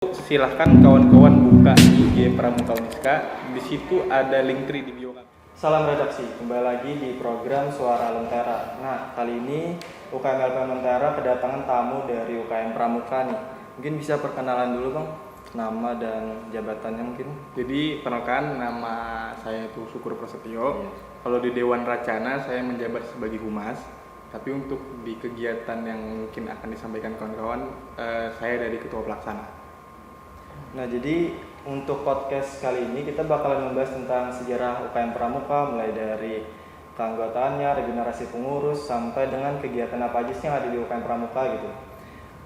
Silahkan kawan-kawan buka IG Pramuka Uniska. Di situ ada link tree di bio kami. Salam redaksi, kembali lagi di program Suara Lentera. Nah, kali ini UKM LPM Lentera kedatangan tamu dari UKM Pramuka nih. Mungkin bisa perkenalan dulu Bang, nama dan jabatannya mungkin. Jadi perkenalkan, nama saya itu Syukur Prasetyo. Kalau di Dewan Racana saya menjabat sebagai humas. Tapi untuk di kegiatan yang mungkin akan disampaikan kawan-kawan, saya dari ketua pelaksana. Nah, jadi untuk podcast kali ini kita bakalan membahas tentang sejarah UKM Pramuka, mulai dari keanggotaannya, regenerasi pengurus, sampai dengan kegiatan apa aja sih yang ada di UKM Pramuka gitu.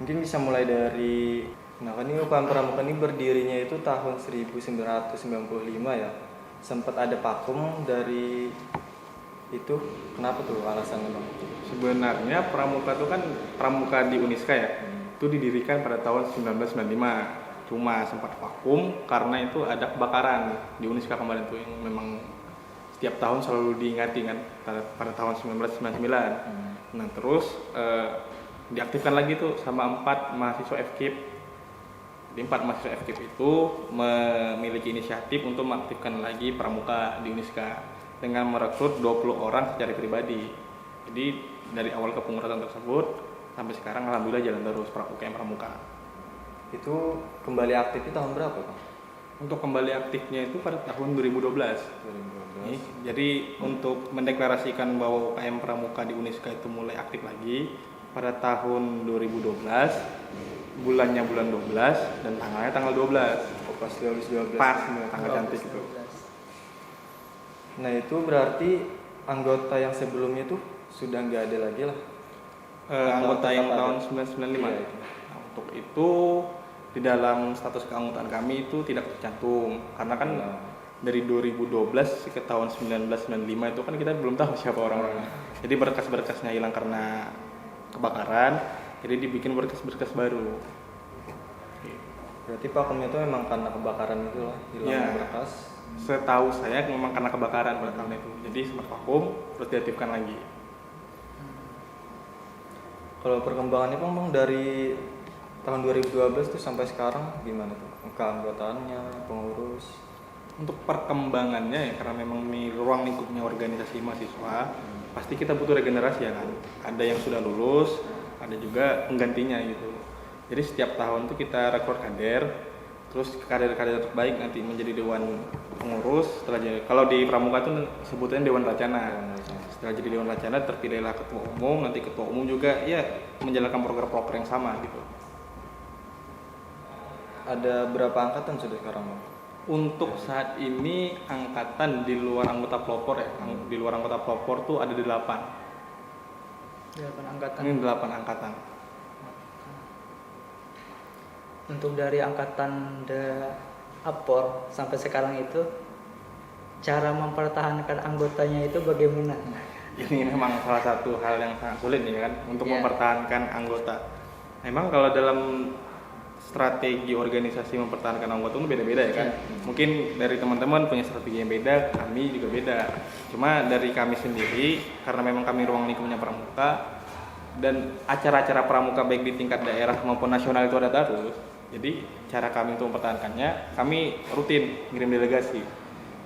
Mungkin bisa mulai dari, nah kan ini UKM Pramuka ini berdirinya itu tahun 1995 ya. Sempat ada vakum dari itu, kenapa tuh alasannya Bang? Sebenarnya Pramuka itu kan Pramuka di Uniska ya. Itu didirikan pada tahun 1995. Cuma sempat vakum karena itu ada kebakaran di Uniska kemarin tuh yang memang setiap tahun selalu diingati kan pada tahun 1999. Nah terus diaktifkan lagi tuh sama 4 mahasiswa FKIP. Di 4 mahasiswa FKIP itu memiliki inisiatif untuk mengaktifkan lagi Pramuka di Uniska dengan merekrut 20 orang secara pribadi. Jadi dari awal kepengurusan tersebut sampai sekarang alhamdulillah jalan terus UKM Pramuka. Itu kembali aktif di tahun berapa Bang? Untuk kembali aktifnya itu pada tahun 2012. Nih, jadi untuk mendeklarasikan bahwa UKM Pramuka di Uniska itu mulai aktif lagi pada tahun 2012, bulannya bulan 12 dan tanggalnya tanggal 12. Oh, pas 2012. Pas tanggal cantik itu. Nah itu berarti anggota yang sebelumnya tuh sudah nggak ada lagi lah. Anggota yang tetap tahun ada. 1995. Iya, itu. Nah, untuk itu di dalam status keanggotaan kami itu tidak tercantum karena kan dari 2012 ke tahun 1995 itu kan kita belum tahu siapa orang-orangnya. Jadi berkas-berkasnya hilang karena kebakaran, jadi dibikin berkas-berkas baru. Berarti vakumnya itu memang karena kebakaran itu lah, hilangnya berkas. Setahu saya memang karena kebakaran pada tahun itu. Jadi sempat vakum terus diaktifkan lagi. Kalau perkembangannya Bang dari tahun 2012 tuh sampai sekarang gimana tuh? Keanggotaannya, pengurus. Untuk perkembangannya ya karena memang ini ruang lingkupnya organisasi mahasiswa, pasti kita butuh regenerasi ya kan. Ada yang sudah lulus, ada juga penggantinya gitu. Jadi setiap tahun tuh kita rekrut kader, terus kader-kader terbaik nanti menjadi dewan pengurus. Kalau di Pramuka tuh sebutannya dewan racana. Setelah jadi dewan racana terpilihlah ketua umum, nanti ketua umum juga ya menjalankan program-program yang sama gitu. Ada berapa angkatan sudah sekarang Bang? Untuk saat ini angkatan di luar anggota pelopor ya, di luar anggota pelopor tuh ada 8. 8 angkatan. Ini 8 angkatan. Untuk dari angkatan Apor sampai sekarang itu cara mempertahankan anggotanya itu bagaimana? Ini memang salah satu hal yang sangat sulit ya kan untuk Iya. mempertahankan anggota. Memang kalau dalam strategi organisasi mempertahankan anggota itu beda-beda ya kan. Mungkin dari teman-teman punya strategi yang beda, kami juga beda. Cuma dari kami sendiri karena memang kami ruang lingkupnya Pramuka dan acara-acara Pramuka baik di tingkat daerah maupun nasional itu ada terus. Jadi cara kami untuk mempertahankannya, kami rutin ngirim delegasi.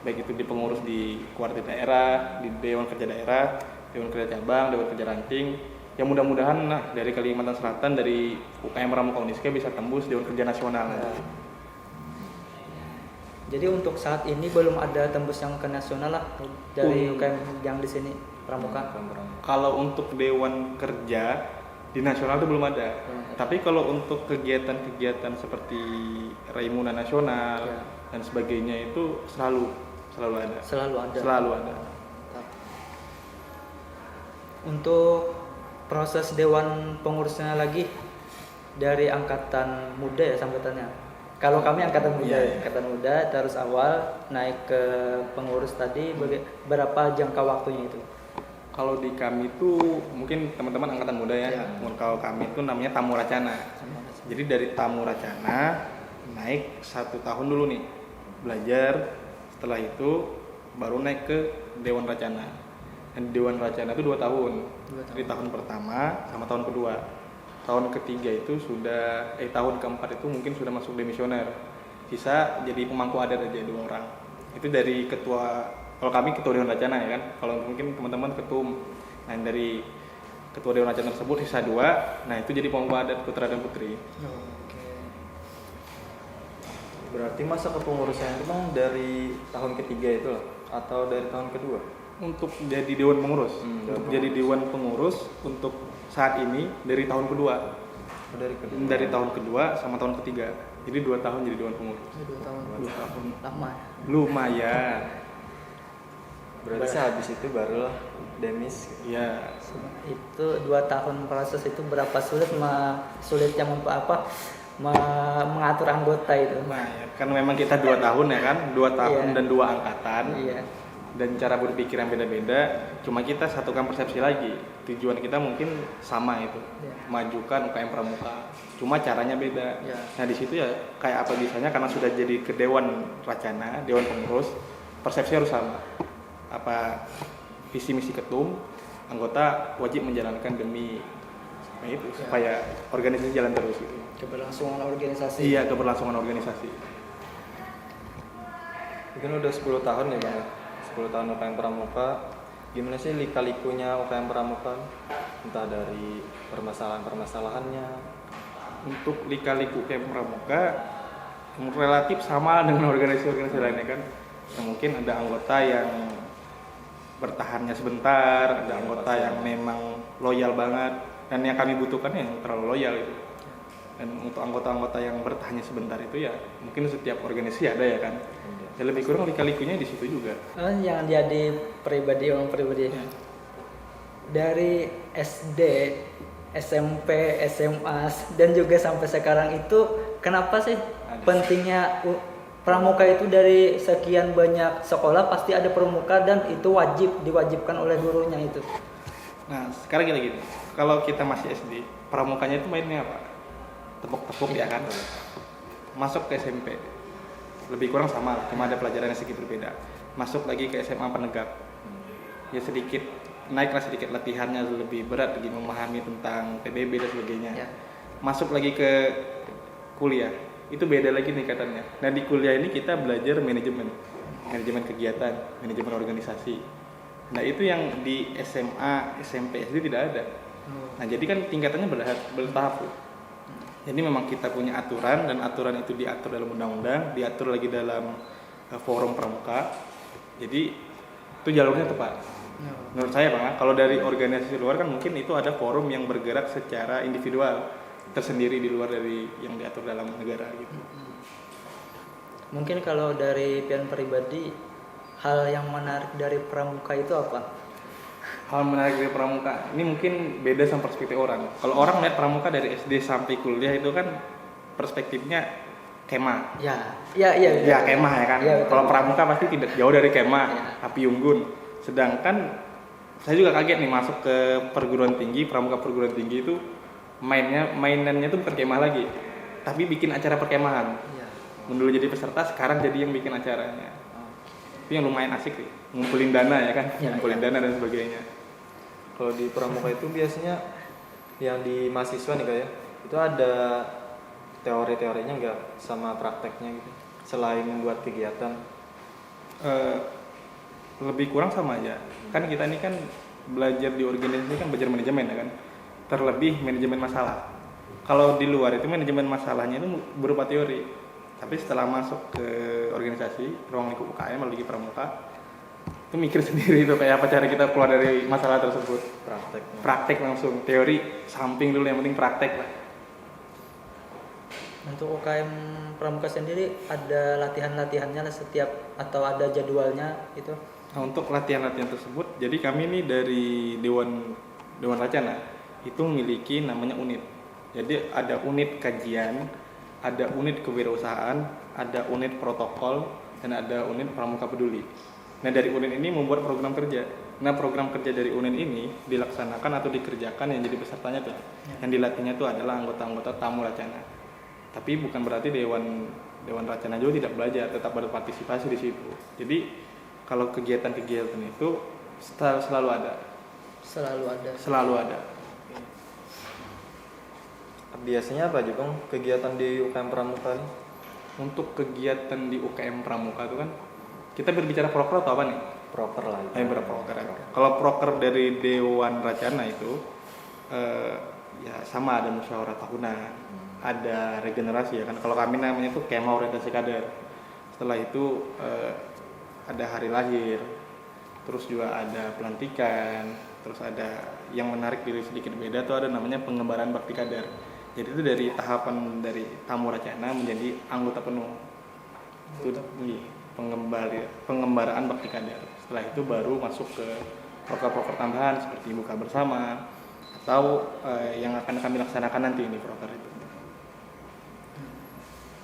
Baik itu di pengurus di kuartir daerah, di Dewan Kerja Daerah, Dewan Kerja Cabang, Dewan Kerja Ranting. Ya mudah-mudahan dari Kalimantan Selatan, dari UKM Pramuka Uniska bisa tembus Dewan Kerja Nasional. Jadi untuk saat ini belum ada tembus yang ke nasional lah dari UKM yang di sini Pramuka. Kalau untuk Dewan Kerja di nasional itu belum ada. Tapi kalau untuk kegiatan-kegiatan seperti Raimunan Nasional dan sebagainya itu selalu ada. Selalu ada. Untuk proses dewan pengurusnya lagi dari angkatan muda ya sambutannya. Kalau kami angkatan muda, angkatan muda terus awal naik ke pengurus tadi berapa jangka waktunya itu? Kalau di kami itu mungkin teman-teman angkatan muda ya. Kalau kami itu namanya tamu racana. Jadi dari tamu racana naik 1 tahun dulu nih belajar. Setelah itu baru naik ke dewan racana. Dan dewan racana itu 2 tahun. Jadi tahun pertama sama tahun kedua. tahun ketiga itu sudah tahun keempat itu mungkin sudah masuk demisioner. Sisa jadi pemangku adat aja 2 orang. Itu dari ketua, kalau kami ketua Dewan Racana ya kan. Kalau mungkin teman-teman ketum. Nah, dari ketua Dewan Racana tersebut sisa 2. Nah, itu jadi pemangku adat putra dan putri. Oke. Berarti masa kepengurusan itu Bang dari tahun ketiga itu loh atau dari tahun kedua? Untuk jadi dewan pengurus. Untuk jadi dewan pengurus untuk saat ini dari tahun kedua. Dari kedua. Dari tahun kedua sama tahun ketiga. Jadi 2 tahun jadi dewan pengurus. 2 tahun. 2 tahun. Lama. Lumayan. Berarti habis itu barulah demis. Iya. Itu 2 tahun proses itu berapa sulitnya mengatur anggota itu. Nah, ya, kan memang kita 2 tahun ya kan, 2 tahun Iya. dan 2 angkatan. Iya. Dan cara berpikir yang beda-beda, cuma kita satukan persepsi lagi. Tujuan kita mungkin sama itu, Iya. majukan UKM Pramuka. Cuma caranya beda. Iya. Nah di situ ya kayak apa bisanya karena sudah jadi ke Dewan Racana, Dewan Pengurus, persepsi harus sama. Apa visi misi ketum, anggota wajib menjalankan demi itu supaya organisasi jalan terus gitu. Keberlangsungan organisasi. Iya, keberlangsungan organisasi. Mungkin udah 10 tahun ya Bang. 10 tahun UKM Pramuka. Gimana sih lika-likunya UKM Pramuka? Entah dari permasalahan-permasalahannya. Untuk lika-liku UKM Pramuka relatif sama dengan organisasi-organisasi lainnya kan. Yang mungkin ada anggota yang bertahannya sebentar, ada anggota yang memang loyal banget, dan yang kami butuhkan yang terlalu loyal itu. Dan untuk anggota-anggota yang bertahannya sebentar itu ya mungkin setiap organisasi ada ya kan. Ya lebih kurang lika-likunya di situ juga. Yang jadi orang pribadi. Dari SD, SMP, SMA dan juga sampai sekarang itu kenapa sih pentingnya pramuka itu? Dari sekian banyak sekolah pasti ada pramuka dan itu diwajibkan oleh gurunya itu. Nah sekarang gini, kalau kita masih SD, pramukanya itu mainnya apa? Tepuk-tepuk ya kan. Masuk ke SMP lebih kurang sama lah, cuma ada pelajaran yang sedikit berbeda. Masuk lagi ke SMA penegak, ya sedikit naiklah sedikit latihannya lebih berat lagi, memahami tentang PBB dan sebagainya. Ya. Masuk lagi ke kuliah, itu beda lagi tingkatannya. Nah di kuliah ini kita belajar manajemen kegiatan, manajemen organisasi. Nah itu yang di SMA, SMP, SD tidak ada. Nah jadi kan tingkatannya bertahap. Jadi memang kita punya aturan dan aturan itu diatur dalam undang-undang, diatur lagi dalam forum pramuka. Jadi itu jalurnya tepat. Menurut saya Bang, kalau dari organisasi luar kan mungkin itu ada forum yang bergerak secara individual tersendiri di luar dari yang diatur dalam negara gitu. Mungkin kalau dari Pian pribadi, hal yang menarik dari pramuka itu apa? Hal menarik dari pramuka, ini mungkin beda sama perspektif orang. Kalau orang lihat pramuka dari SD sampai kuliah itu kan perspektifnya kemah. Ya, Kemah ya kan. Ya, kalau pramuka pasti tidak jauh dari kemah, Ya. api unggun. Sedangkan saya juga kaget nih masuk ke perguruan tinggi, pramuka perguruan tinggi itu mainannya tuh bukan kemah lagi, tapi bikin acara perkemahan. Ya. Dulu jadi peserta, sekarang jadi yang bikin acaranya. Itu yang lumayan asik sih, ngumpulin dana ya kan, Ya, ngumpulin dana dan sebagainya. Kalau di pramuka itu biasanya yang di mahasiswa nih kayak itu ada teori-teorinya nggak sama prakteknya gitu selain membuat kegiatan? Lebih kurang sama aja. Kan kita ini kan belajar di organisasi kan belajar manajemen ya kan. Terlebih manajemen masalah. Kalau di luar itu manajemen masalahnya itu berupa teori. Tapi setelah masuk ke organisasi, ruang lingkup UKM apalagi pramuka, itu mikir sendiri itu kayak apa cara kita keluar dari masalah tersebut. Praktek langsung, teori samping dulu, yang penting praktek lah. Untuk UKM pramuka sendiri ada latihan-latihannya lah setiap atau ada jadwalnya itu? Nah, untuk latihan-latihan tersebut, jadi kami ini dari Dewan Racana itu memiliki namanya unit. Jadi ada unit kajian, ada unit kewirausahaan, ada unit protokol, dan ada unit pramuka peduli. Nah dari unit ini membuat program kerja. Nah program kerja dari unit ini dilaksanakan atau dikerjakan yang jadi pesertanya tuh, yang dilatihnya tuh adalah anggota-anggota tamu Racana. Tapi bukan berarti Dewan Racana juga tidak belajar, tetap berpartisipasi di situ. Jadi kalau kegiatan-kegiatan itu selalu ada. Selalu ada. Selalu ada. biasanya apa aja bang kegiatan di UKM Pramuka ini? Untuk kegiatan di UKM Pramuka itu kan kita berbicara proker atau apa nih? Proker lah itu. Berproker. Kalau proker dari Dewan Racana itu ya sama, ada musyawarah tahunan, ada regenerasi ya kan. Kalau kami namanya itu kema orientasi kader. Setelah itu ada hari lahir, terus juga ada pelantikan, terus ada yang menarik diri sedikit beda tuh ada namanya pengembaraan bakti kader. Jadi itu dari tahapan dari tamu Racana menjadi anggota penuh. Itu pengembaraan bakti kader. Setelah itu baru masuk ke proker-proker tambahan seperti buka bersama atau yang akan kami laksanakan nanti ini proker itu.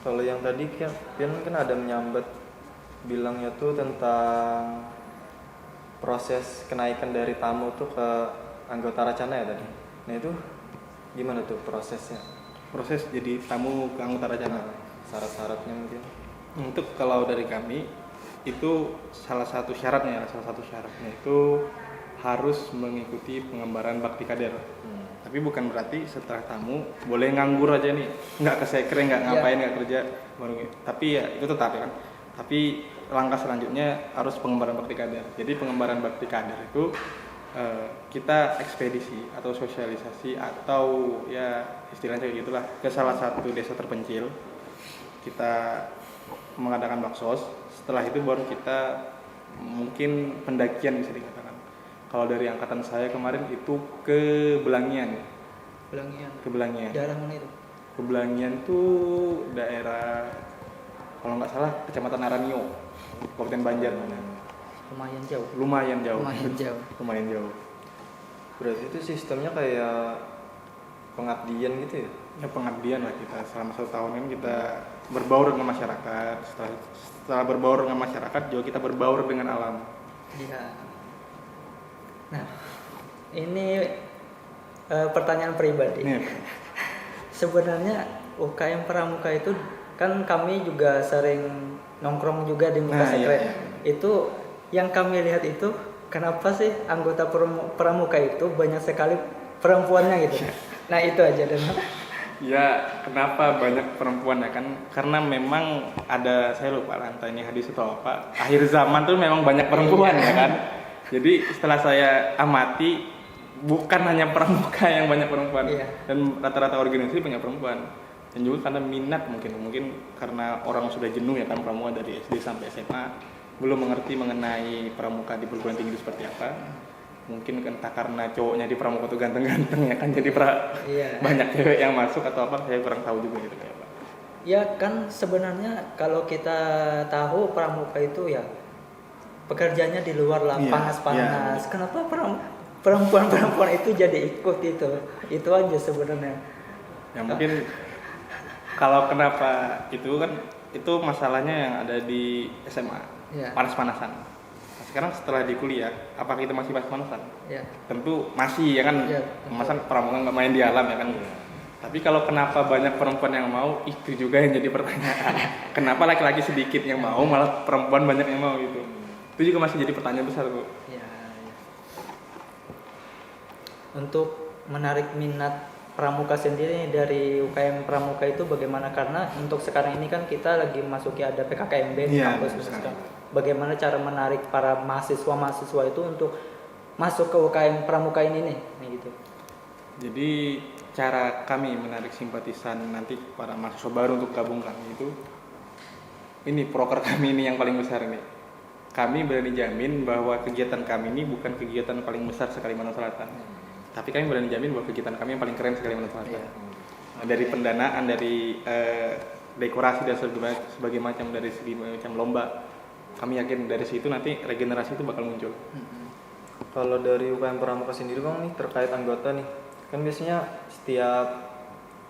Kalau yang tadi kan ada menyambat bilangnya tuh tentang proses kenaikan dari tamu tuh ke anggota Racana ya tadi. Nah itu gimana tuh prosesnya? Proses jadi tamu ke anggota Racana. Syarat-syaratnya mungkin. Untuk kalau dari kami itu salah satu syaratnya itu harus mengikuti pengembaraan bakti kader. Tapi bukan berarti setelah tamu boleh nganggur aja nih, nggak kesekre, nggak ngapain, nggak kerja baru gitu. Tapi ya itu tetap ya kan. Tapi langkah selanjutnya harus pengembaraan bakti kader. Jadi pengembaraan bakti kader itu kita ekspedisi atau sosialisasi atau ya istilahnya kayak gitulah ke salah satu desa terpencil. Kita mengadakan baksos. Setelah itu baru kita mungkin pendakian bisa dikatakan. Kalau dari angkatan saya kemarin itu ke Belangian. Ke Belangian. Daerah mana itu? Ke Belangian tuh daerah kalau nggak salah Kecamatan Aranio, Kabupaten Banjar. Lumayan jauh. Berarti itu sistemnya kayak pengabdian gitu ya? Ya pengabdian lah kita selama 1 tahun ini kita berbaur dengan masyarakat. Setelah berbaur dengan masyarakat juga kita berbaur dengan alam. Iya. Nah, ini pertanyaan pribadi. Sebenarnya UKM Pramuka itu kan kami juga sering nongkrong juga di Muka Sekret. Iya. Itu yang kami lihat itu kenapa sih anggota Pramuka itu banyak sekali perempuannya gitu. Nah itu aja dan. Ya kenapa banyak perempuan ya kan? Karena memang ada, saya lupa lantai ini hadis atau apa. Akhir zaman tuh memang banyak perempuan ya kan. Jadi setelah saya amati bukan hanya Pramuka yang banyak perempuan, dan rata-rata organisasi banyak perempuan. Dan juga karena minat mungkin karena orang sudah jenuh ya kan Pramuka dari SD sampai SMA belum mengerti mengenai Pramuka di perguruan tinggi itu seperti apa. Mungkin entah karena cowoknya di Pramuka tuh ganteng-ganteng ya kan, jadi banyak cewek yang masuk atau apa, saya kurang tahu juga gitu kayak apa. Ya kan sebenarnya kalau kita tahu Pramuka itu ya pekerjaannya di luar lah, panas-panas. Kenapa perempuan-perempuan itu jadi ikut itu aja sebenarnya. Ya mungkin kalau kenapa itu kan itu masalahnya yang ada di SMA, panas-panasan. Nah, sekarang setelah di kuliah, apakah kita masih panas-panasan? Tentu masih ya kan. Masa Pramuka nggak main di alam ya kan. Tapi kalau kenapa banyak perempuan yang mau, itu juga yang jadi pertanyaan. Kenapa laki-laki sedikit yang mau, malah perempuan banyak yang mau gitu. Itu juga masih jadi pertanyaan besar Bu. Untuk menarik minat Pramuka sendiri dari UKM Pramuka itu bagaimana? Karena untuk sekarang ini kan kita lagi masuki ada PKKMB di kampus. Bagaimana cara menarik para mahasiswa itu untuk masuk ke UKM Pramuka ini nih gitu. Jadi cara kami menarik simpatisan nanti para mahasiswa baru untuk gabung kami itu, ini proker kami ini yang paling besar ini. Kami berani jamin bahwa kegiatan kami ini bukan kegiatan paling besar se-Kalimantan Selatan. Tapi kami berani jamin bahwa kegiatan kami yang paling keren se-Kalimantan Selatan. Dari pendanaan, dari dekorasi dan sebagai macam, dari segi macam lomba, kami yakin dari situ nanti regenerasi itu bakal muncul. Kalau dari UKM Pramuka sendiri Bang nih terkait anggota nih, kan biasanya setiap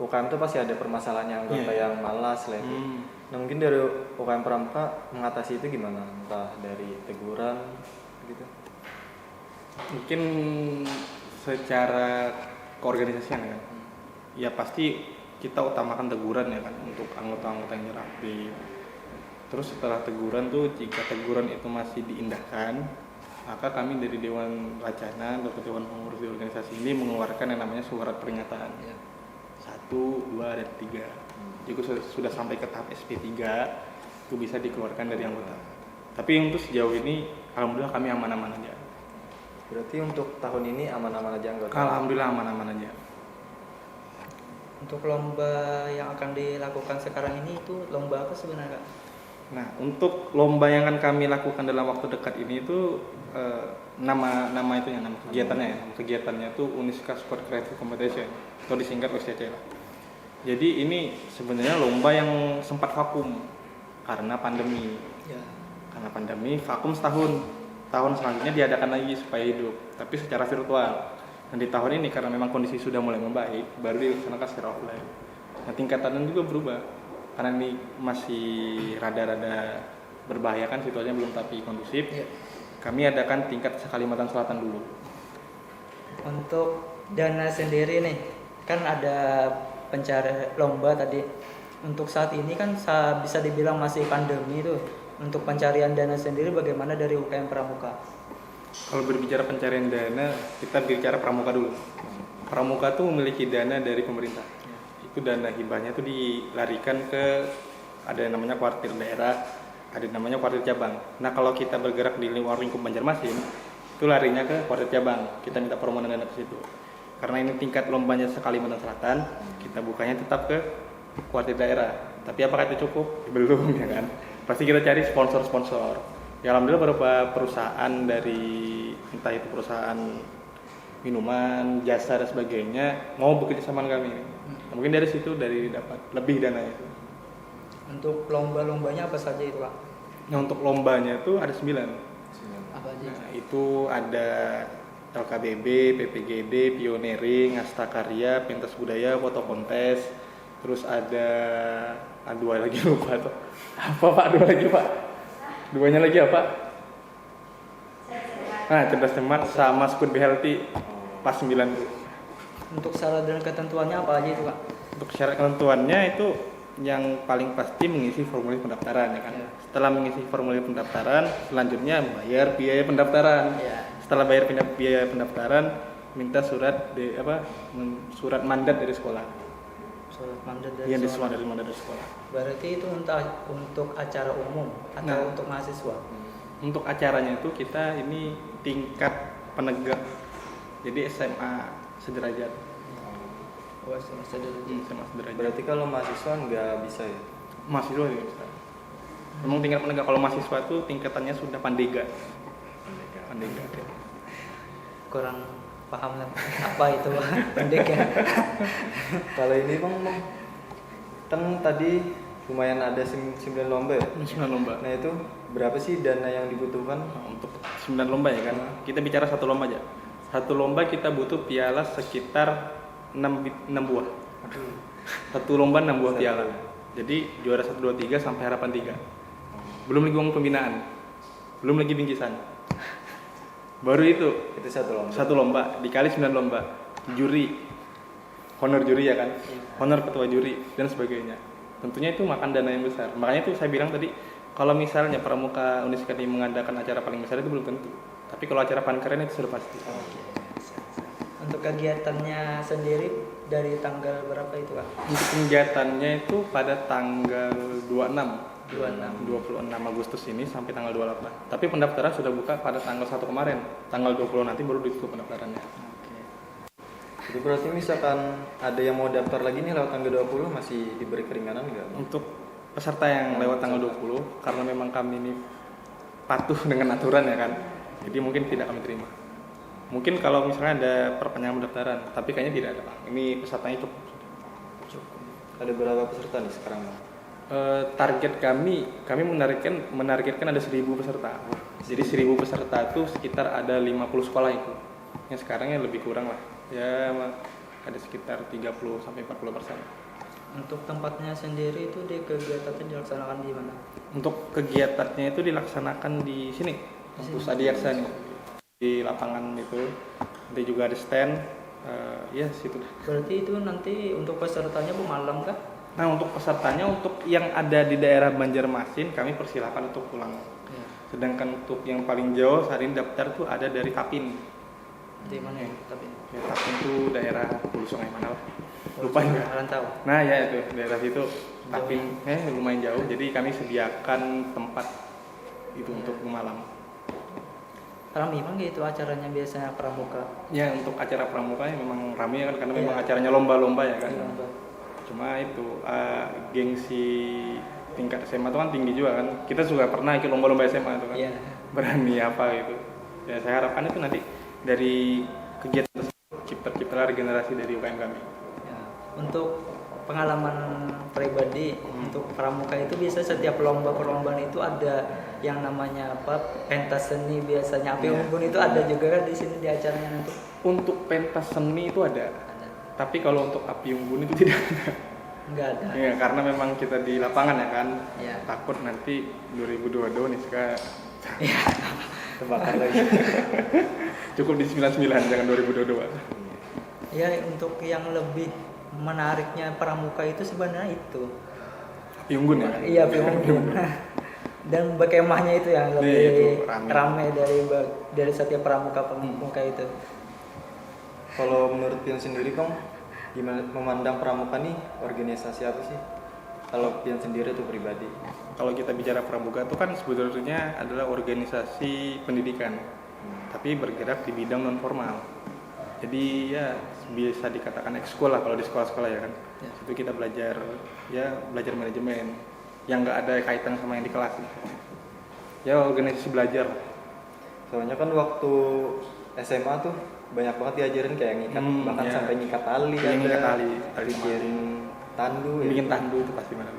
UKM itu pasti ada permasalahannya anggota yang malas lah itu. Nah mungkin dari UKM Pramuka mengatasi itu gimana? Entah dari teguran gitu? Mungkin secara keorganisasian ya kan, ya pasti kita utamakan teguran ya kan untuk anggota-anggota yang rapi. Terus setelah teguran tuh, jika teguran itu masih diindahkan, maka kami dari Dewan Racana atau Dewan Pengurus di organisasi ini mengeluarkan yang namanya surat peringatan. 1, 2, dan 3. Juga sudah sampai ke tahap SP3 itu bisa dikeluarkan dari anggota. Tapi untuk sejauh ini alhamdulillah kami aman-aman aja. Berarti untuk tahun ini aman-aman aja anggota? Alhamdulillah aman-aman aja. Untuk lomba yang akan dilakukan sekarang ini itu lomba apa sebenarnya, Kak? Nah, untuk lomba yang akan kami lakukan dalam waktu dekat ini itu nama kegiatannya ya. Kegiatannya itu Uniska Sport Creative Competition atau disingkat USCC lah. Jadi ini sebenarnya lomba yang sempat vakum karena pandemi. Ya. Karena pandemi vakum setahun. Tahun selanjutnya diadakan lagi supaya hidup, tapi secara virtual. Dan di tahun ini karena memang kondisi sudah mulai membaik, baru dilaksanakan secara offline. Nah, tingkatannya juga berubah. Karena ini masih rada-rada berbahaya kan, situasinya belum tapi kondusif. Ya. Kami adakan tingkat Kalimantan Selatan dulu. Untuk dana sendiri nih, kan ada pencari lomba tadi. Untuk saat ini kan bisa dibilang masih pandemi tuh. Untuk pencarian dana sendiri bagaimana dari UKM Pramuka? Kalau berbicara pencarian dana, kita bicara Pramuka dulu. Pramuka tuh memiliki dana dari pemerintah. Itu dana hibahnya tuh dilarikan ke ada yang namanya kuartir daerah, ada yang namanya kuartir cabang. Nah, kalau kita bergerak di luar lingkup Banjarmasin, itu larinya ke kuartir cabang. Kita minta permohonan dana ke situ. Karena ini tingkat lombanya Kalimantan Selatan, kita bukanya tetap ke kuartir daerah. Tapi apakah itu cukup? Belum, ya kan? Pasti kita cari sponsor-sponsor. Ya alhamdulillah beberapa perusahaan dari entah itu perusahaan minuman, jasa dan sebagainya mau bekerja sama dengan kami. Mungkin dari situ dapat lebih dana itu. Untuk lomba-lombanya apa saja itu, Pak? Nah, untuk lombanya itu ada 9. Apa aja? Nah, itu ada LKBB, PPGD, Pioneering, Asta Karya, Pentas Budaya, Foto Kontes. Terus ada dua lagi lupa tuh. Apa Pak? Dua lagi Pak? Duanya lagi apa? Nah, cerdas cermat sama Squid Be Healthy pas 9 tuh. Untuk syarat dan ketentuannya apa aja itu, Kak? Untuk syarat ketentuannya itu yang paling pasti mengisi formulir pendaftaran ya kan. Ya. Setelah mengisi formulir pendaftaran, selanjutnya bayar biaya pendaftaran. Ya. Setelah bayar biaya pendaftaran, minta surat surat mandat dari sekolah. Surat mandat dari Yang sekolah. dari mandat dari sekolah. Berarti itu untuk acara umum atau Nah. untuk mahasiswa? Untuk acaranya itu kita ini tingkat penegak. Jadi SMA sederajat. Oh, semester dulu. SMA sederajat. Berarti kalau mahasiswa nggak bisa ya? Mahasiswa ya bisa. Memang tingkat penegak, kalau mahasiswa itu tingkatannya sudah pandega. Pandega. Kurang paham lah apa itu pendek ya. Kalau ini bang, kan tadi lumayan ada 9 lomba ya? 9 lomba. Nah itu berapa sih dana yang dibutuhkan? Nah, untuk 9 lomba ya kan. Kita bicara satu lomba aja. Satu lomba kita butuh piala sekitar 6 buah. Satu lomba 6 buah piala. Jadi juara 1, 2, 3 sampai harapan 3. Belum lagi uang pembinaan. Belum lagi bingkisan. Baru itu Itu satu lomba. satu lomba dikali 9 lomba. Juri. Honor juri ya kan. Honor ketua juri dan sebagainya. Tentunya itu makan dana yang besar. Makanya itu saya bilang tadi, kalau misalnya Pramuka Uniska ini mengadakan acara paling besar itu belum tentu. Tapi kalau acara paling keren itu sudah pasti. Untuk kegiatannya sendiri dari tanggal berapa itu, Kak? Untuk kegiatannya itu pada tanggal 26 Agustus ini sampai tanggal 28. Tapi pendaftaran sudah buka pada tanggal 1 kemarin. Tanggal 20 nanti baru ditutup pendaftarannya. Jadi berarti misalkan ada yang mau daftar lagi nih lewat tanggal 20 masih diberi keringanan nggak? Untuk peserta yang lewat tanggal 20, karena memang kami ini patuh dengan aturan ya kan. Jadi mungkin tidak kami terima. Mungkin kalau misalnya ada perpanjangan pendaftaran, tapi kayaknya tidak ada, Pak. Ini pesertanya cukup. Ada berapa peserta nih sekarang? Target kami menargetkan ada 1.000 peserta. Jadi 1.000 peserta itu sekitar ada 50 sekolah itu. Yang sekarang ya lebih kurang lah. Ya ada sekitar 30 sampai 40%. Untuk tempatnya sendiri itu di kegiatannya dilaksanakan di mana? Untuk kegiatannya itu dilaksanakan di sini, kampus Adiaksa nih. Di lapangan itu. Nanti juga ada stand. Ya situ. Berarti itu nanti untuk pesertanya malam kah? Nah, untuk pesertanya, untuk yang ada di daerah Banjarmasin, kami persilakan untuk pulang. Ya. Sedangkan untuk yang paling jauh saat ini daftar tuh ada dari Tapin. Di mana ya? Tapi Ya, Tapin itu daerah hulu sungai mana lah. lupa juga. Rantau. Nah ya itu daerah situ, tapi lumayan jauh. Jadi kami sediakan tempat itu untuk malam. Ramai emang gitu acaranya biasanya pramuka. Ya untuk acara pramukanya memang ramai kan karena Iya. memang acaranya lomba-lomba ya kan. Iya, Mbak. Cuma itu gengsi tingkat SMA itu kan tinggi juga kan. Kita juga pernah ikut lomba-lomba SMA itu kan. Iya. Berani apa gitu. Ya saya harapkan itu nanti dari kegiatan tersebut tercipta regenerasi dari UKM kami. Ya. Untuk pengalaman pribadi untuk pramuka itu bisa setiap perlombaan itu ada yang namanya pentas seni biasanya api unggun itu ada juga kan di sini di acaranya nanti. Untuk pentas seni itu ada. Tapi kalau untuk api unggun itu tidak ada. Enggak ada. Ya, karena memang kita di lapangan ya kan. Ya. Takut nanti 2022 nih sekarang Ya. Terbakar lagi. cukup di 99 jangan 2022. Ya untuk yang lebih menariknya pramuka itu sebenarnya itu. Api unggun ya. Iya api unggun. Dan berkemahnya itu yang lebih itu ramai dari setiap pramuka itu. Kalau menurut Pian sendiri Kong, gimana memandang pramuka nih organisasi apa sih? Kalau Pian sendiri tuh pribadi. Kalau kita bicara pramuka itu kan sebetulnya adalah organisasi pendidikan, tapi bergerak di bidang non formal. Jadi ya bisa dikatakan ekskul lah kalau di sekolah-sekolah ya kan. Ya. Itu kita belajar manajemen yang nggak ada kaitan sama yang di kelas. Ya organisasi belajar. Soalnya kan waktu SMA tuh banyak banget diajarin kayak ngikat, bahkan sampai nyikat tali, Iya, nyikat tali bikin tandu, bikin tandu itu pasti mana.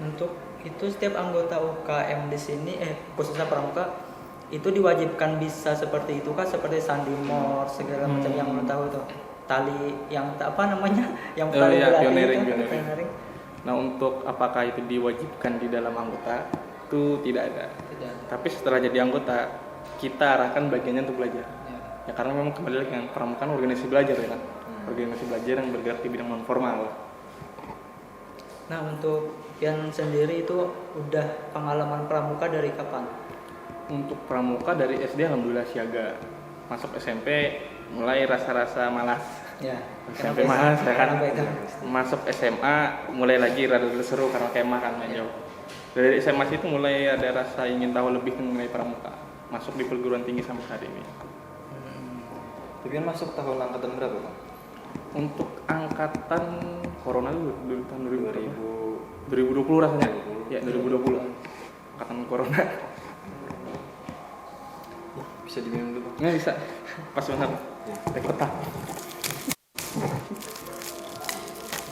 Untuk itu setiap anggota UKM di sini khususnya pramuka itu diwajibkan bisa seperti itu kan, seperti sandimor segala macam yang lo tahu tuh, tali yang apa namanya yang tali pioneering. pioneering. Nah untuk apakah itu diwajibkan di dalam anggota itu tidak ada. Tidak. Tapi setelah jadi anggota kita arahkan bagiannya untuk belajar. Ya karena memang kembali lagi yang pramuka kan organisasi belajar ya kan. Organisasi belajar yang bergerak di bidang non formal. Nah untuk yang sendiri itu udah pengalaman pramuka dari kapan? Untuk pramuka dari SD alhamdulillah siaga. Masuk SMP mulai rasa-rasa malas. Ya. SMP malas ya kan. Kenapa itu? Masuk SMA mulai lagi rada seru karena kemah kan main jauh. Dari SMA itu mulai ada rasa ingin tahu lebih mengenai pramuka. Masuk di perguruan tinggi sampai saat ini. Tapi kan masuk tahun angkatan berapa Bang? Untuk angkatan corona dulu tahun 2000 2020 rasanya. Ya 2020. Angkatan corona. Bisa diminum dulu Bang? Nggak bisa. Pas banget. Teh kotak.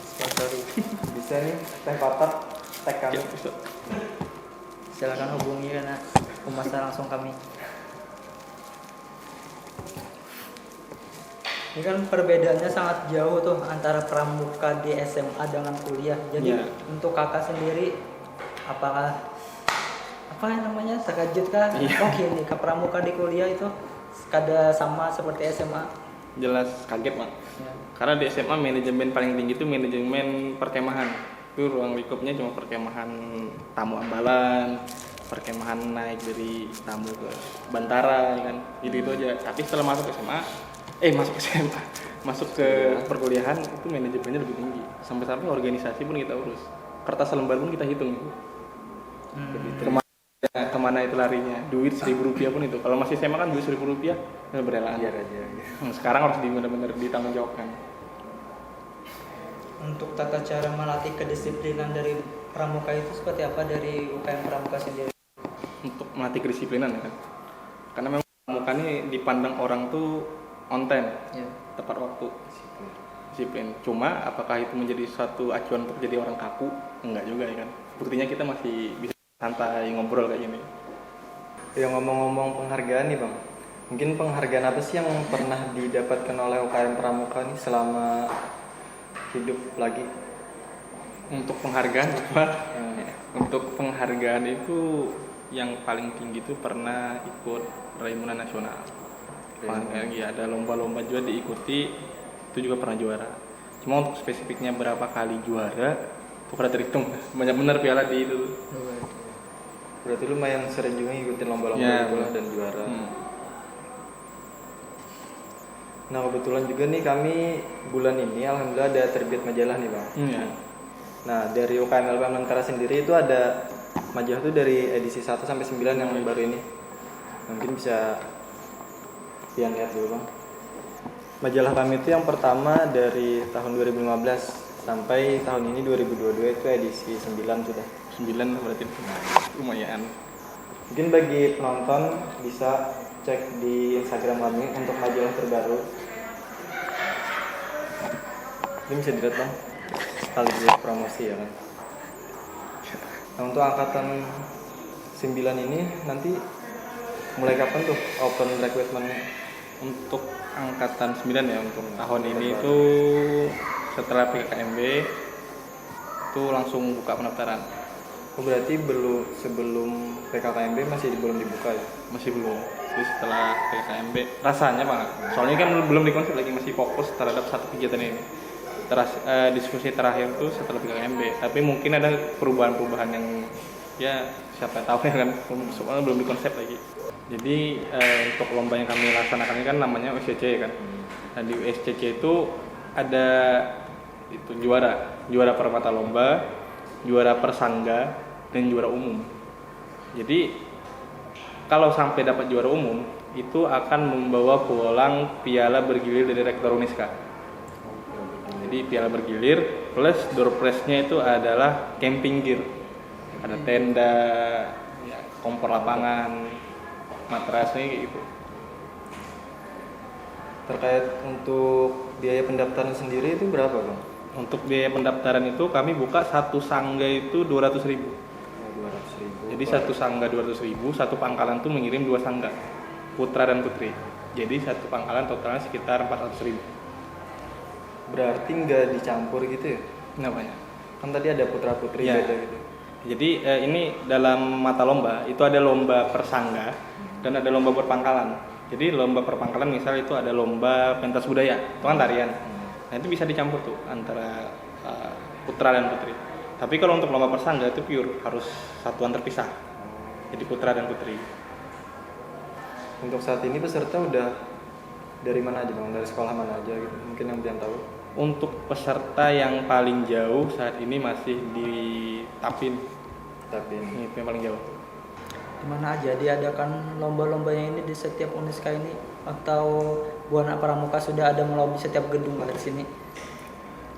Sponsori. Bisa nih, teh kotak, teh kami. Ya, bisa. Silakan hubungi karena pemesan langsung kami. Ini kan perbedaannya sangat jauh tuh antara pramuka di SMA dengan kuliah. Jadi Iya. untuk kakak sendiri apakah apa yang namanya terkejut kah? Iya. Oh gini, ke pramuka di kuliah itu kada sama seperti SMA. Jelas kaget, Mak. Ya. Karena di SMA manajemen paling tinggi itu manajemen perkemahan. Itu ruang lingkupnya cuma perkemahan tamu ambalan, perkemahan naik dari tamu ke Bantara ya kan. Gitu aja. Tapi setelah masuk SMA, masuk ke perkuliahan itu manajemennya lebih tinggi. Sampai-sampai organisasi pun kita urus. Kertas lembar pun kita hitung. Kemana itu larinya? Duit Rp1.000 pun itu. Kalau masih SMA kan duit Rp1.000 ya berelaan. Biar aja. Sekarang harus benar-benar ditanggung jawabkan. Untuk tata cara melatih kedisiplinan dari pramuka itu seperti apa dari UKM pramuka sendiri? Untuk melatih kedisiplinan ya kan. Karena memang pramuka ini dipandang orang tuh on time, Ya. tepat waktu, disiplin. Cuma apakah itu menjadi suatu acuan untuk jadi orang kaku? Enggak juga ya kan. Buktinya kita masih bisa santai ngobrol kayak gini. Ya ngomong-ngomong penghargaan nih Bang, mungkin penghargaan apa sih yang pernah didapatkan oleh UKM Pramuka nih selama hidup lagi? Untuk penghargaan apa? Untuk penghargaan itu yang paling tinggi itu pernah ikut Raimuna Nasional. Penghargaan ya ada lomba-lomba juga diikuti, itu juga pernah juara. Cuma untuk spesifiknya berapa kali juara itu pernah terhitung. Banyak benar piala di itu. Berarti lumayan sering juga ngikutin lomba-lomba Ya, gitu lah dan juara. Nah kebetulan juga nih kami bulan ini alhamdulillah ada terbit majalah nih Bang. Iya. Nah dari UKM LPM Lentera sendiri itu ada majalah tuh dari edisi 1 sampai 9 yang baru ini. Mungkin bisa pian lihat dulu Bang. Majalah kami itu yang pertama dari tahun 2015 sampai tahun ini 2022 itu edisi 9 sudah. 9 berarti lumayan. Mungkin bagi penonton bisa cek di Instagram kami untuk majalah terbaru. Ini bisa dilihat Bang, sekaligus promosi ya kan. Nah untuk angkatan 9 ini nanti mulai kapan tuh open recruitment-nya? Untuk angkatan 9 ya, untuk tahun ini itu setelah PKKMB itu langsung buka pendaftaran. Oh berarti sebelum PKKMB masih belum dibuka ya? Masih belum. Jadi setelah PKKMB rasanya banget. Soalnya kan belum dikonsep lagi, masih fokus terhadap satu kegiatan ini. Diskusi terakhir itu setelah PKKMB. Tapi mungkin ada perubahan-perubahan yang ya siapa tahu ya kan, soalnya belum dikonsep lagi. Jadi untuk lomba yang kami laksanakan ini kan namanya USCC kan. Nah di USCC itu ada itu juara per mata lomba, juara per sangga, dan juara umum. Jadi kalau sampai dapat juara umum itu akan membawa pulang piala bergilir dari Rektor Uniska. Jadi piala bergilir plus door prize-nya itu adalah camping gear. Ada tenda, ya, kompor lapangan, matrasnya kayak gitu. Terkait untuk biaya pendaftaran sendiri itu berapa Bang? Untuk biaya pendaftaran itu kami buka satu sangga itu 200.000. 200.000. Jadi satu sangga 200.000, satu pangkalan tuh mengirim 2 sangga, putra dan putri. Jadi satu pangkalan totalnya sekitar 400.000. Berarti nggak dicampur gitu ya? Namanya. Kan tadi ada putra putri Ya. beda gitu. Jadi ini dalam mata lomba itu ada lomba per sangga dan ada lomba per pangkalan. Jadi lomba per pangkalan misal itu ada lomba pentas budaya, itu kan tarian. Nah itu bisa dicampur tuh antara putra dan putri. Tapi kalau untuk lomba per sangga itu pure harus satuan terpisah. Jadi putra dan putri. Untuk saat ini peserta udah dari mana aja Bang? Dari sekolah mana aja gitu? Mungkin yang belum tahu. Untuk peserta yang paling jauh saat ini masih di Tapin. Tapi Ini yang paling jauh. Di mana aja diadakan lomba-lombanya ini di setiap Uniska ini atau Buana Pramuka sudah ada melobi setiap gedung di sini?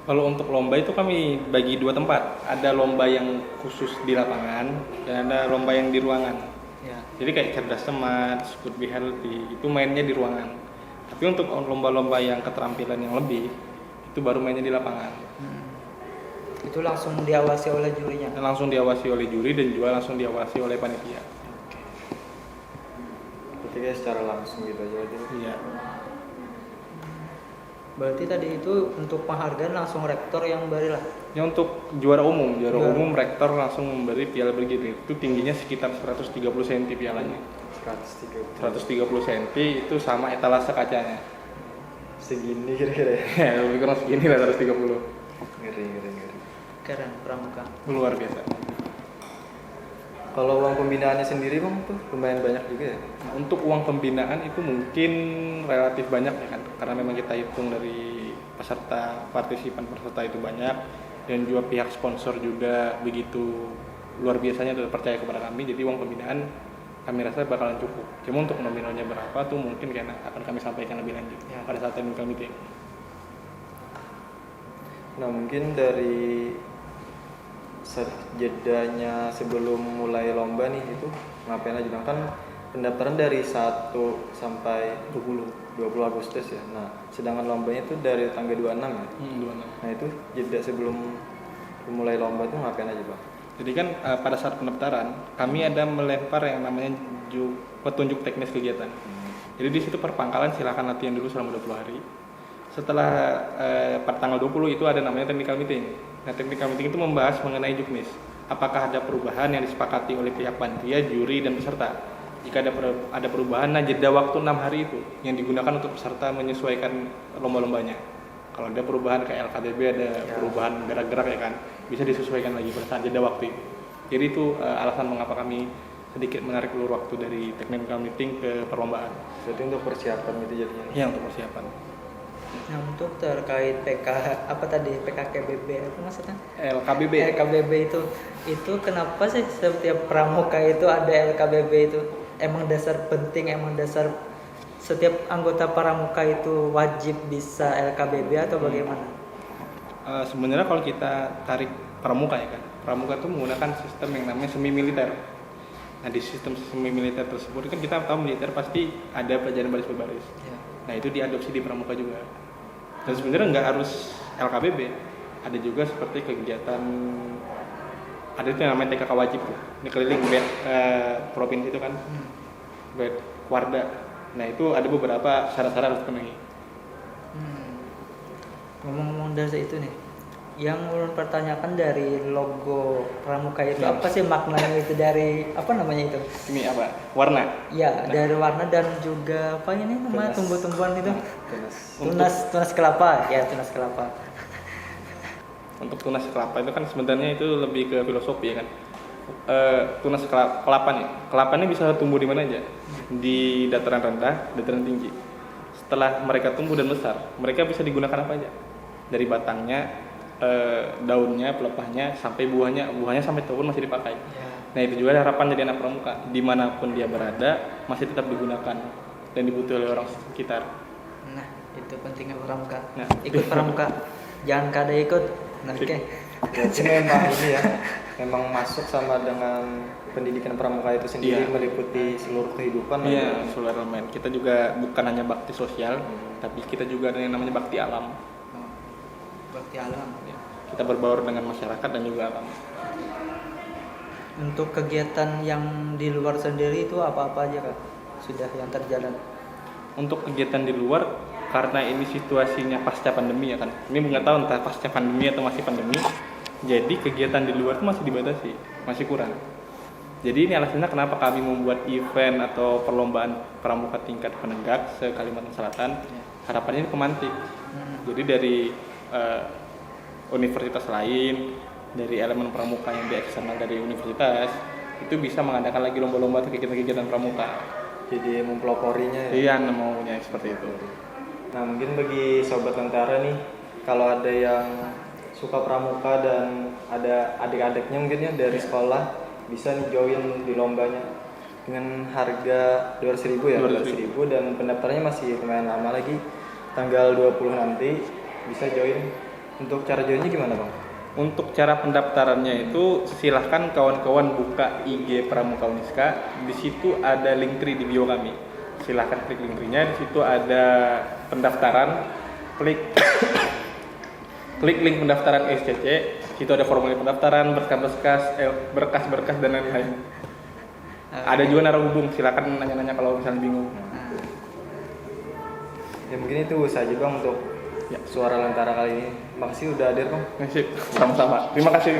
Kalau untuk lomba itu kami bagi 2 tempat. Ada lomba yang khusus di lapangan dan ada lomba yang di ruangan. Ya. Jadi kayak cerdas cermat, Scoot Be Healthy itu mainnya di ruangan. Tapi untuk lomba-lomba yang keterampilan yang lebih itu baru mainnya di lapangan. Itu langsung diawasi oleh jurinya. Dan langsung diawasi oleh juri dan juga langsung diawasi oleh panitia. ketika secara langsung gitu aja gitu. Iya. Berarti tadi itu untuk penghargaan langsung rektor yang beri lah. Ya untuk juara umum rektor langsung memberi piala bergilir. Itu tingginya sekitar 130 cm pialanya. 130 cm itu sama etalase kacanya. Segini kira-kira ya. Ya, lebih kurang segini lah 130. Ngeri. Keren pramuka. Luar biasa. Kalau uang pembinaannya sendiri bang tuh lumayan banyak juga ya. Untuk uang pembinaan itu mungkin relatif banyak ya kan, karena memang kita hitung dari partisipan peserta itu banyak, dan juga pihak sponsor juga begitu luar biasanya udah percaya kepada kami, jadi uang pembinaan kami rasa bakalan cukup. Cuma untuk nominalnya berapa tuh mungkin karena akan kami sampaikan lebih lanjut Ya. pada saat technical meeting. Nah mungkin dari jedanya sebelum mulai lomba nih itu ngapain aja bang? Kan pendaftaran dari 1 sampai 20 Agustus ya. Nah sedangkan lombanya itu dari tanggal 26 ya. 26. Nah itu jeda sebelum mulai lomba itu ngapain aja bang? Jadi kan pada saat pendaftaran kami ada melempar yang namanya petunjuk teknis kegiatan. Jadi di situ per pangkalan silakan latihan dulu selama 20 hari. Setelah pada tanggal 20 itu ada namanya technical meeting. Nah, technical meeting itu membahas mengenai juknis. Apakah ada perubahan yang disepakati oleh pihak panitia, juri, dan peserta? Jika ada perubahan, nah jeda waktu 6 hari itu yang digunakan untuk peserta menyesuaikan lomba-lombanya. Kalau ada perubahan kayak LKDB ada perubahan gerak-gerak ya kan, bisa disesuaikan lagi pada saat jeda waktu itu. Jadi itu alasan mengapa kami sedikit menarik ulur waktu dari technical meeting ke perlombaan. Berarti untuk persiapan itu jadinya. Ya, untuk persiapan. Nah, untuk terkait PK apa tadi PKKBB apa maksudnya? LKBB. LKBB itu kenapa sih setiap pramuka itu ada LKBB itu? Emang dasar penting, emang dasar setiap anggota pramuka itu wajib bisa LKBB atau bagaimana? Sebenarnya kalau kita tarik pramuka ya kan, pramuka itu menggunakan sistem yang namanya semi militer. Nah di sistem semi militer tersebut kan kita tahu militer pasti ada pelajaran baris berbaris. Ya. Nah itu diadopsi di pramuka juga. Dan sebenarnya nggak harus LKBB, ada juga seperti kegiatan ada itu yang namanya TKK wajib tuh, di keliling provinsi itu kan, bed Warda. Nah itu ada beberapa syarat-syarat harus dipenuhi. Ngomong-ngomong dari itu nih, yang ulun pertanyakan dari logo pramuka itu apa sih maknanya itu dari apa namanya itu? Ini apa? Warna. Ya dari warna dan juga apa ini namanya Tunas. tumbuh-tumbuhan itu? Tunas. Tunas kelapa, ya tunas kelapa. Untuk tunas kelapa itu kan sebenarnya itu lebih ke filosofi ya kan. Tunas kelapa nih, kelapanya bisa tumbuh di mana aja, di dataran rendah, dataran tinggi. Setelah mereka tumbuh dan besar, mereka bisa digunakan apa aja, dari batangnya, daunnya, pelepahnya, sampai buahnya sampai tua pun masih dipakai. Ya. Nah itu juga harapan jadi anak pramuka, dimanapun dia berada masih tetap digunakan dan dibutuhkan oleh orang sekitar. Nah itu pentingnya pramuka. Nah, Ikut pramuka, jangan kada ikut. Nah, oke. Berarti memang ini ya, memang masuk sama dengan pendidikan pramuka itu sendiri, Iya. meliputi seluruh kehidupan. Iya, seluruh elemen. Kita juga bukan hanya bakti sosial, tapi kita juga ada yang namanya bakti alam. Oh, bakti alam. Ya, kita berbaur dengan masyarakat dan juga alam. Untuk kegiatan yang di luar sendiri itu apa-apa aja kak? Sudah yang terjalan. Untuk kegiatan di luar, karena ini situasinya pasca pandemi ya kan, ini nggak tahu entah pasca pandemi atau masih pandemi, jadi kegiatan di luar itu masih dibatasi, masih kurang. Jadi ini alasannya kenapa kami membuat event atau perlombaan pramuka tingkat penegak se-Kalimantan Selatan. Harapannya ini pemantik. Jadi dari universitas lain, dari elemen pramuka yang di eksternal dari universitas, itu bisa mengadakan lagi lomba-lomba atau kegiatan-kegiatan pramuka. Jadi mempeloporinya ya. Iya, maunya seperti itu. Nah mungkin bagi sobat Lentera nih, kalau ada yang suka pramuka dan ada adik-adiknya mungkin ya dari sekolah, bisa nih join di lombanya dengan harga 200.000 ya, 200.000 dan pendaftarannya masih lumayan lama lagi, tanggal 20 nanti bisa join. Untuk cara joinnya gimana Bang? Untuk cara pendaftarannya itu silahkan kawan-kawan buka IG Pramuka Uniska. Di situ ada link tree di bio kami. Silahkan klik link tree-nya. Di situ ada pendaftaran. Klik link pendaftaran SCC. Di situ ada formulir pendaftaran, berkas-berkas dan lain-lain. Ada juga narahubung. Silahkan nanya-nanya kalau misalnya bingung. Ya mungkin itu saja Bang untuk Suara Lentera kali ini. Makasih udah hadir Bang. Sama-sama. Terima kasih.